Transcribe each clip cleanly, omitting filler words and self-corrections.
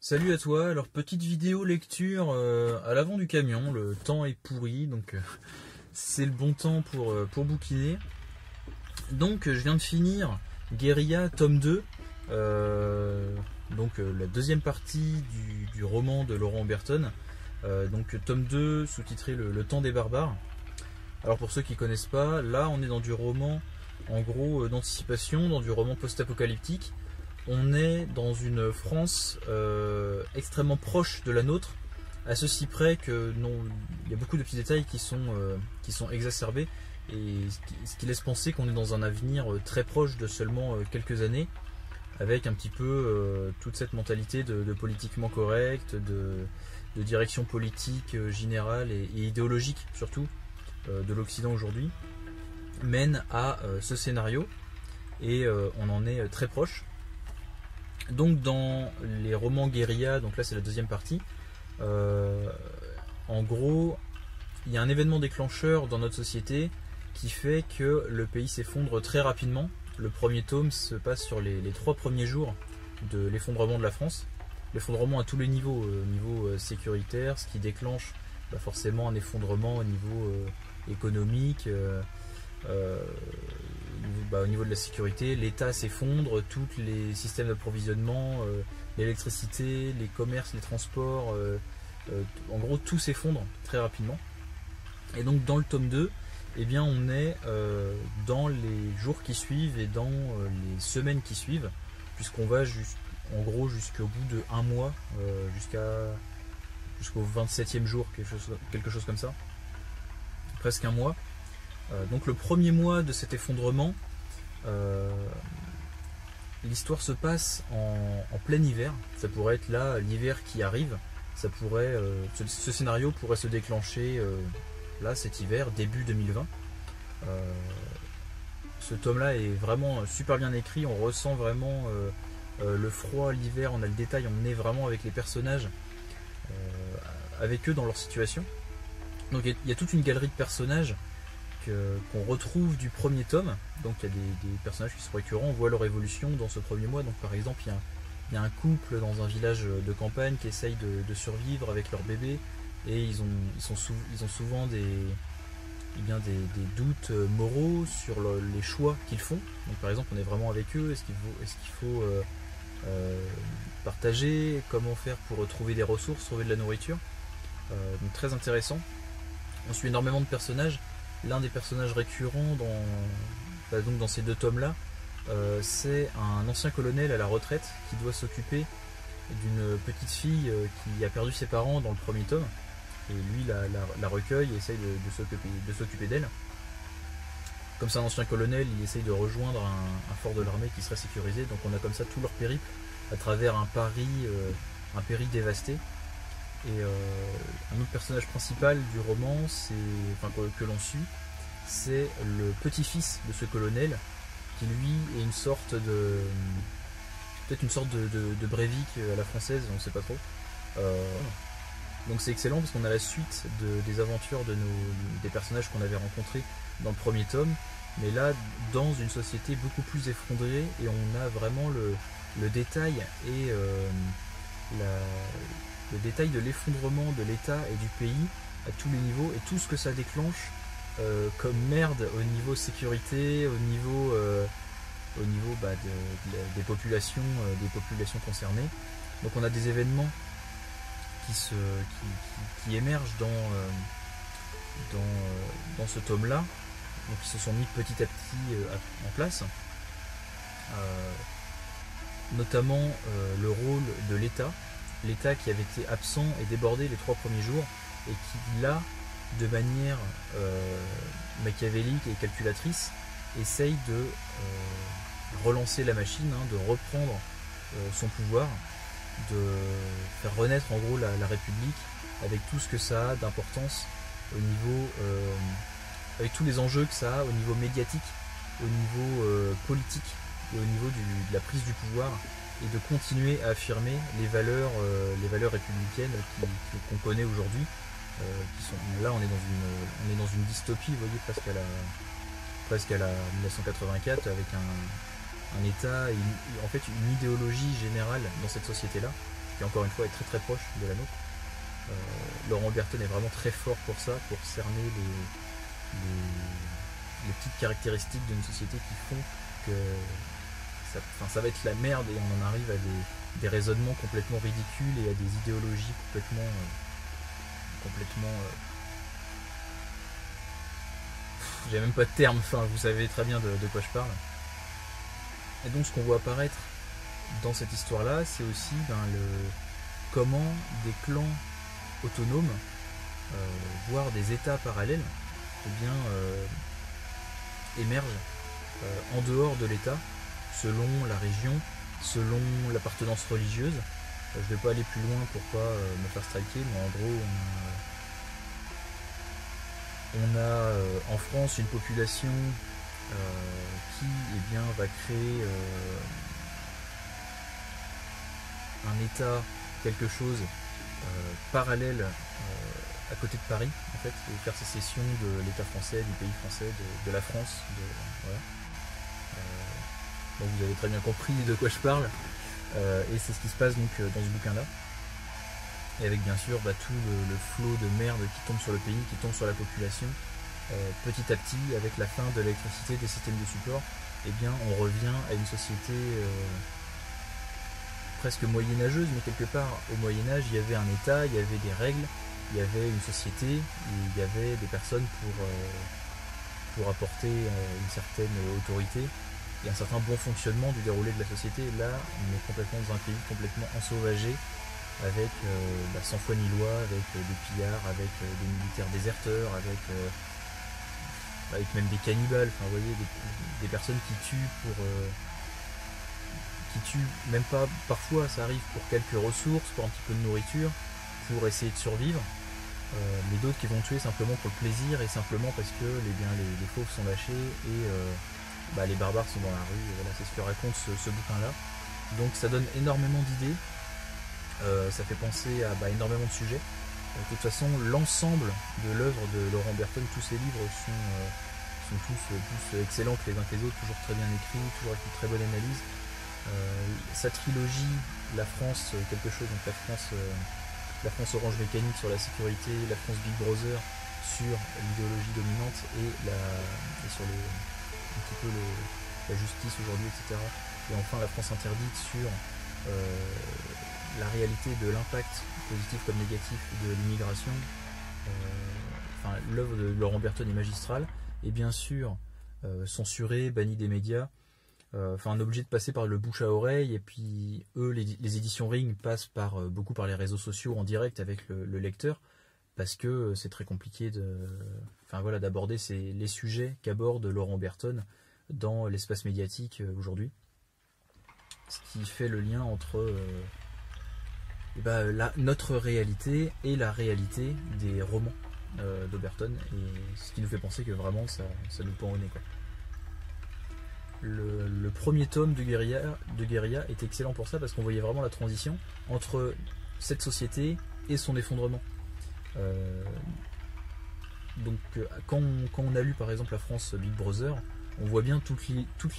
Salut à toi, alors petite vidéo lecture à l'avant du camion, le temps est pourri donc c'est le bon temps pour bouquiner. Donc je viens de finir Guérilla tome 2, la deuxième partie du roman de Laurent Berton, donc tome 2 sous-titré le temps des barbares. Alors pour ceux qui connaissent pas, là on est dans du roman en gros d'anticipation, dans du roman post-apocalyptique. On est dans une France extrêmement proche de la nôtre, à ceci près que il y a beaucoup de petits détails qui sont exacerbés et ce qui laisse penser qu'on est dans un avenir très proche de seulement quelques années, avec un petit peu toute cette mentalité de politiquement correct, de direction politique générale et idéologique surtout de l'Occident aujourd'hui, mène à ce scénario et on en est très proche. Donc dans les romans guérilla, donc là c'est la deuxième partie, en gros il y a un événement déclencheur dans notre société qui fait que le pays s'effondre très rapidement. Le premier tome se passe sur les 3 premiers jours de l'effondrement de la France, l'effondrement à tous les niveaux, au niveau sécuritaire, ce qui déclenche forcément un effondrement au niveau économique, au niveau de la sécurité, l'État s'effondre, tous les systèmes d'approvisionnement, l'électricité, les commerces, les transports, en gros tout s'effondre très rapidement. Et donc dans le tome 2, eh bien, on est dans les jours qui suivent et dans les semaines qui suivent, puisqu'on va en gros jusqu'au bout de 1 mois, jusqu'au 27e jour, quelque chose comme ça, presque 1 mois. Donc le premier mois de cet effondrement, l'histoire se passe en plein hiver. Ça pourrait être là l'hiver qui arrive. Ce scénario pourrait se déclencher là cet hiver, début 2020. Ce tome-là est vraiment super bien écrit. On ressent vraiment le froid, l'hiver. On a le détail. On est vraiment avec les personnages, avec eux dans leur situation. Donc il y a toute une galerie de personnages qu'on retrouve du premier tome. Donc il y a des personnages qui sont récurrents, on voit leur évolution dans ce premier mois. Donc par exemple il y a un couple dans un village de campagne qui essaye de survivre avec leur bébé, et ils ont souvent des doutes moraux sur les choix qu'ils font. Donc par exemple on est vraiment avec eux, est-ce qu'il faut partager, comment faire pour trouver des ressources, trouver de la nourriture. Donc très intéressant. On suit énormément de personnages. L'un des personnages récurrents dans ces 2 tomes-là, c'est un ancien colonel à la retraite qui doit s'occuper d'une petite fille qui a perdu ses parents dans le premier tome. Et lui la recueille et essaye de s'occuper d'elle. Comme c'est un ancien colonel, il essaye de rejoindre un fort de l'armée qui serait sécurisé. Donc on a comme ça tout leur périple à travers un Paris dévasté. Et un autre personnage principal du roman, que l'on suit, c'est le petit-fils de ce colonel, qui lui est peut-être une sorte de Breivik à la française, on ne sait pas trop. Donc c'est excellent parce qu'on a la suite des aventures des personnages qu'on avait rencontrés dans le premier tome, mais là dans une société beaucoup plus effondrée, et on a vraiment le détail et le détail de l'effondrement de l'État et du pays à tous les niveaux, et tout ce que ça déclenche comme merde au niveau sécurité, au niveau des populations concernées. Donc on a des événements qui émergent dans ce tome-là, donc qui se sont mis petit à petit en place. Notamment le rôle de l'État qui avait été absent et débordé les 3 premiers jours, et qui là, de manière machiavélique et calculatrice, essaye de relancer la machine, de reprendre son pouvoir, de faire renaître en gros la République, avec tout ce que ça a d'importance au niveau, avec tous les enjeux que ça a au niveau médiatique, au niveau politique et au niveau de la prise du pouvoir, et de continuer à affirmer les valeurs républicaines qu'on connaît aujourd'hui. Là on est dans une dystopie, vous voyez, presque à la 1984, avec un État et en fait une idéologie générale dans cette société là qui encore une fois est très très proche de la nôtre. Laurent Oberton est vraiment très fort pour ça, pour cerner les petites caractéristiques d'une société qui font que ça va être la merde et on en arrive à des raisonnements complètement ridicules et à des idéologies complètement j'ai même pas de terme, enfin vous savez très bien de quoi je parle. Et donc ce qu'on voit apparaître dans cette histoire là, c'est aussi comment des clans autonomes, voire des états parallèles, émergent en dehors de l'état, selon la région, selon l'appartenance religieuse. Je vais pas aller plus loin pour pas me faire striker, mais en gros on a en France une population qui va créer un état, quelque chose parallèle à côté de Paris, en fait, et faire sécession de l'état français, du pays français, de la France. Voilà. Donc vous avez très bien compris de quoi je parle, et c'est ce qui se passe donc dans ce bouquin-là. Et avec bien sûr tout le flot de merde qui tombe sur le pays, qui tombe sur la population, petit à petit, avec la fin de l'électricité, des systèmes de support, on revient à une société presque moyenâgeuse, mais quelque part au Moyen-Âge, il y avait un état, il y avait des règles, il y avait une société, il y avait des personnes pour apporter une certaine autorité et un certain bon fonctionnement du déroulé de la société. Là, on est complètement dans un pays complètement ensauvagé, avec sans foi ni loi, avec des pillards, avec des militaires déserteurs, avec même des cannibales, enfin vous voyez, des personnes qui tuent même pas, parfois ça arrive pour quelques ressources, pour un petit peu de nourriture, pour essayer de survivre, mais d'autres qui vont tuer simplement pour le plaisir et simplement parce que les fauves sont lâchés et les barbares sont dans la rue. Et voilà, c'est ce que raconte ce bouquin-là. Donc ça donne énormément d'idées, ça fait penser à énormément de sujets. De toute façon, l'ensemble de l'œuvre de Laurent Oberton, tous ses livres sont tous excellents les uns que les autres, toujours très bien écrits, toujours avec une très bonne analyse. Sa trilogie, La France quelque chose, donc la France Orange Mécanique sur la sécurité, la France Big Brother sur l'idéologie dominante et sur un petit peu la justice aujourd'hui, etc. Et enfin la France Interdite sur la réalité de l'impact positif comme négatif de l'immigration. L'œuvre de Laurent Oberton est magistrale, et bien sûr censurée, bannie des médias. On est obligé de passer par le bouche à oreille, et puis eux, les éditions Ring passent beaucoup par les réseaux sociaux en direct avec le lecteur, parce que c'est très compliqué d'aborder les sujets qu'aborde Laurent Oberton dans l'espace médiatique aujourd'hui. Ce qui fait le lien entre notre réalité et la réalité des romans d'Oberton, et ce qui nous fait penser que vraiment ça nous pend au nez, quoi. Le premier tome de Guérilla est excellent pour ça, parce qu'on voyait vraiment la transition entre cette société et son effondrement. Quand on a lu par exemple La France Big Brother, on voit bien toute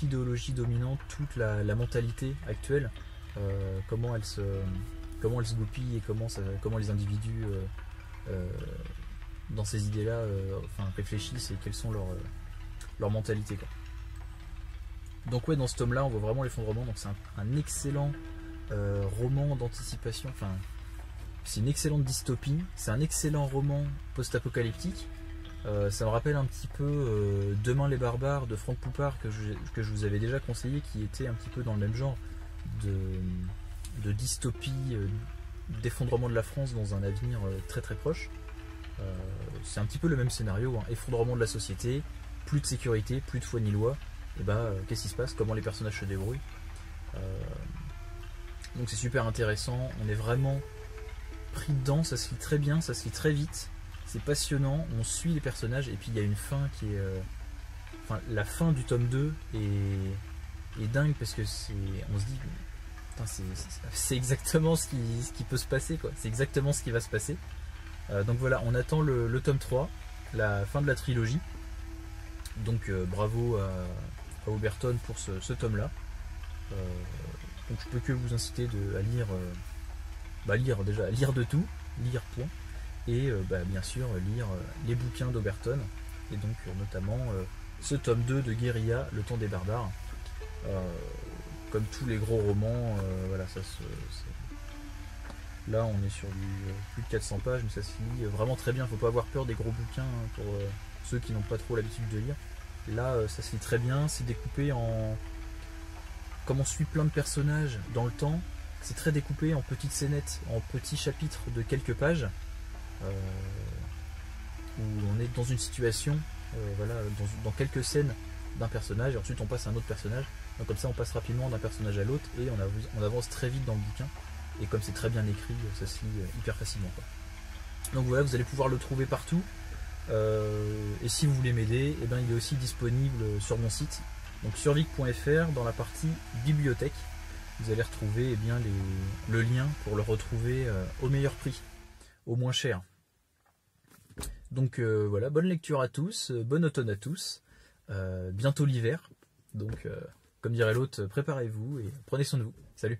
l'idéologie dominante, toute la mentalité actuelle, comment elle se goupille et comment les individus dans ces idées-là réfléchissent et quelles sont leurs mentalités, quoi. Donc ouais, dans ce tome-là, on voit vraiment l'effondrement. Donc c'est un excellent roman d'anticipation. C'est une excellente dystopie. C'est un excellent roman post-apocalyptique. Ça me rappelle un petit peu Demain les barbares de Franck Poupart que je vous avais déjà conseillé, qui était un petit peu dans le même genre de dystopie, d'effondrement de la France dans un avenir très très proche. C'est un petit peu le même scénario, hein. Effondrement de la société, plus de sécurité, plus de foi ni loi. Et qu'est-ce qui se passe, comment les personnages se débrouillent. Donc c'est super intéressant, on est vraiment pris dedans, ça se lit très bien, ça se lit très vite, c'est passionnant, on suit les personnages, et puis il y a une fin qui est... la fin du tome 2 est dingue, parce que on se dit, c'est exactement ce qui peut se passer, quoi. C'est exactement ce qui va se passer. Donc voilà, on attend le tome 3, la fin de la trilogie. Donc bravo à Oberton pour ce tome-là. Donc je peux que vous inciter à lire lire déjà, lire de tout, lire point, et bien sûr lire les bouquins d'Oberton, et donc notamment ce tome 2 de Guérilla, Le Temps des Barbares. Comme tous les gros romans, voilà, là on est sur plus de 400 pages, mais ça se lit vraiment très bien. Faut pas avoir peur des gros bouquins pour ceux qui n'ont pas trop l'habitude de lire. Là ça se lit très bien, c'est découpé en... Comme on suit plein de personnages dans le temps, c'est très découpé en petites scénettes, en petits chapitres de quelques pages, où on est dans une situation, voilà, dans quelques scènes d'un personnage, et ensuite on passe à un autre personnage. Donc comme ça on passe rapidement d'un personnage à l'autre, et on avance très vite dans le bouquin. Et comme c'est très bien écrit, ça se lit hyper facilement, quoi. Donc voilà, vous allez pouvoir le trouver partout. Et si vous voulez m'aider, il est aussi disponible sur mon site, donc survic.fr, dans la partie bibliothèque. Vous allez retrouver le lien pour le retrouver au meilleur prix, au moins cher. Donc voilà, bonne lecture à tous, bon automne à tous, bientôt l'hiver, donc comme dirait l'autre, préparez-vous et prenez soin de vous. Salut!